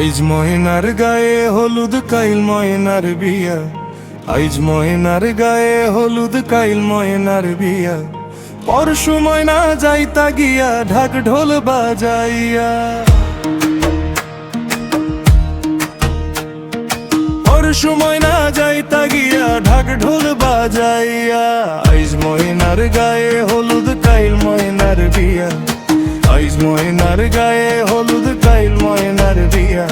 আইজ ময়নার গায়ে হলুদ কাইল ময়নার বিয়া, আইজ ময়নার গায়ে হলুদ কাইল ময়নার বিয়া। পরশু ময়না যাইতা গিয়া ঢাক ঢোল বাজাইয়া, পরশু ময়না যাইতা গিয়া ঢাক ঢোল বাজাইয়া। আইজ ময়নার গায়ে হলুদ কাইল ময়নার বিয়া, আইজ ময়নার গায়ে হলুদ কাইল ময়নার বিয়া।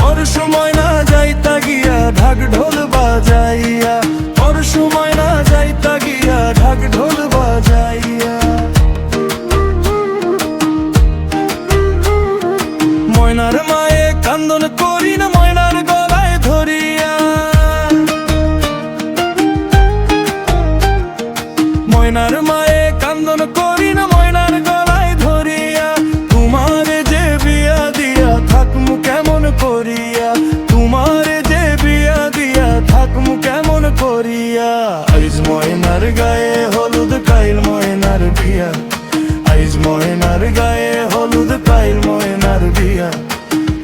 পরশু ময়না যাইতা গিয়া ঢাক ঢোল বাজাইয়া, পরশু ময়না যাইতা গিয়া ঢাক ঢোল বাজাইয়া। ময়নার মায়ে কান্দন করি না ময়নার গলায় ধরিয়া, ময়নার মায়ে কান্দন করি না ময়নার গলায় ধরিয়া। তোমারে যে বিয়া দিয়া থাকমু কেমন করিয়া, তোমারে যে বিয়া দিয়া থাকমু কেমন করিয়া। আইজ ময়নার গায়ে হলুদ কাইল ময়নার বিয়া, আইজ ময়নার গায়ে হলুদ কাইল ময়নার বিয়া।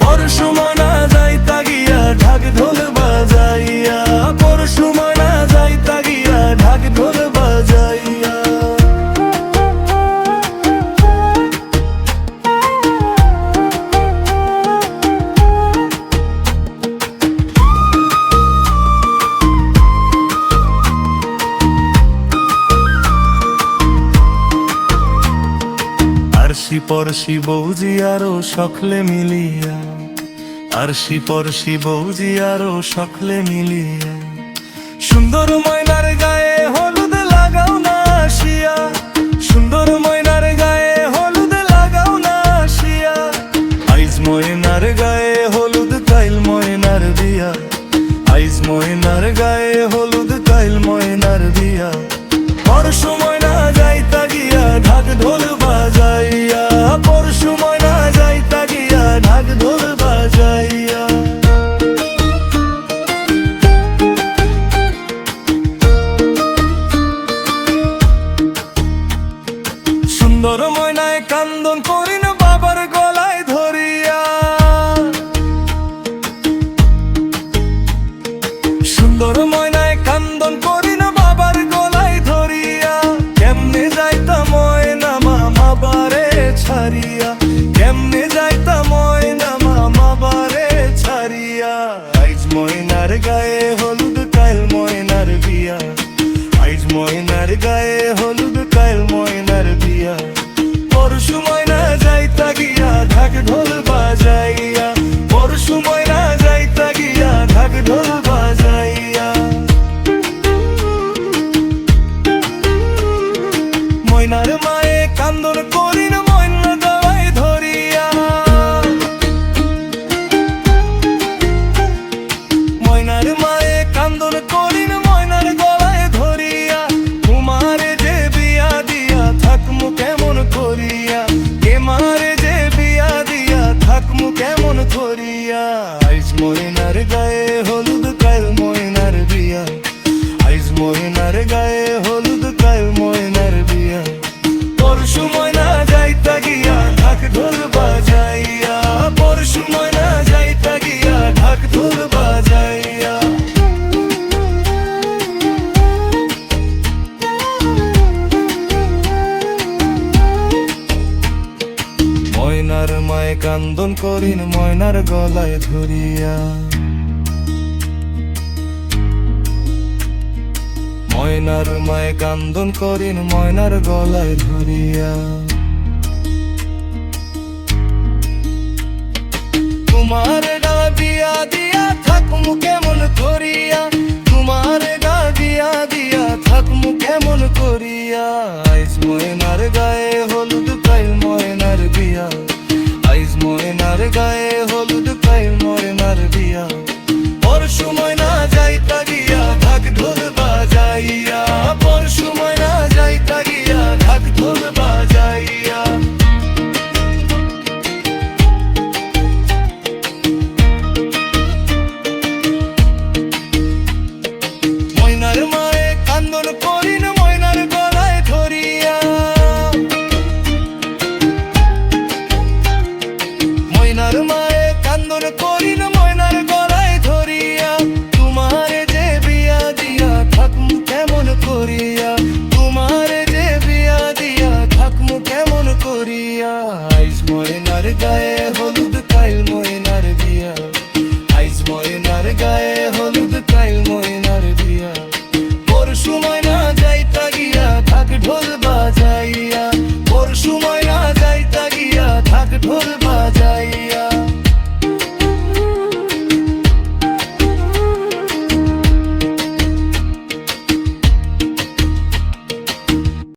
পরশু ময়না যাইতা গিয়া ঢাক ঢোল বাজাইয়া, পরশু ময়না যাইতা গিয়া ঢাক ঢোল বাজাইয়া। আরশি পরশি বৌজি আরো সকলে মিলিয়া, আরশি পরশি বৌজি আরো সকলে মিলিয়া। সুন্দর ময়নার গায়ে হলুদ লাগাও না আসিয়া, সুন্দর ময়নার গায়ে হলুদ লাগাও না আসিয়া। আইজ ময়নার গায়ে হলুদ কাইল ময়নার বিয়া, আইজ ময়নার গায়ে হলুদ কাইল ময়নার বিয়া। পরশু ময়না যাইতা গিয়া ঢাক ঢোল বাজাইয়া, পরশু ময়না যাইতা গিয়া ঢাক ঢোল বাজাইয়া। সুন্দর ময়নায় কান্দন করিন বাবার গলায় ধরিয়া, সুন্দর ময়নায় কান্দন করিন বাবার গলায় ধরিয়া। কেমনে যাইতা ময়না মামা বারে ছাড়িয়া, কেমনে যাইতা ময়না মামা বারে ছাড়িয়া। আইজ ময়নার গায়ে হলুদ কাইল ময়নার বিয়া, আইজ ময়নার গায়ে হলুদ কাইল ময়নার বিয়া। পরশু ময়না যাইতা গিয়া ঢাক ঢোল বাজাইয়া, পরশু ময়না যাইতা গিয়া ঢাক ঢোল বাজাইয়া। ময়নার মায়ে কান্দন করিন ময়না গলায় ধরিয়া, ময়নার মায়ে কান্দন করিন ময়নার গলায় ধরিয়া। তোমারে যে বিয়া দিয়া থাকমু কেমন করিয়া, তোমারে যে বিয়া দিয়া থাকমু কেমন করিয়া। আইজ ময়নার গায়ে হলুদ কাইল ময়নার বিয়া, আইজ ময়নার গায়ে হলুদ কাইল ময়নার বিয়া। পরশু ময়না যাইতা গিয়া ঢাক ঢোল বাজাইয়া, পরশু ময়না যাইতা গিয়া ঢাক ঢোল বাজাইয়া। ময়নার মায়ে কান্দন করিন ময়নার গলায় ধরিয়া, ময়নার মায়ে কান্দন করিন ময়নার গলায় ধরিয়া। তোমার গা বিয়া দিয়া থাকমু কেমন করিয়া, তোমার গা বিয়া দিয়া থাকমু কেমন করিয়া। আইজ ময়নার গায়ে হলুদ কাইল ময়নার বিয়া, আইজ ময়নার গায়ে হলুদ কাইল ময়নার বিয়া। পরশু ময়না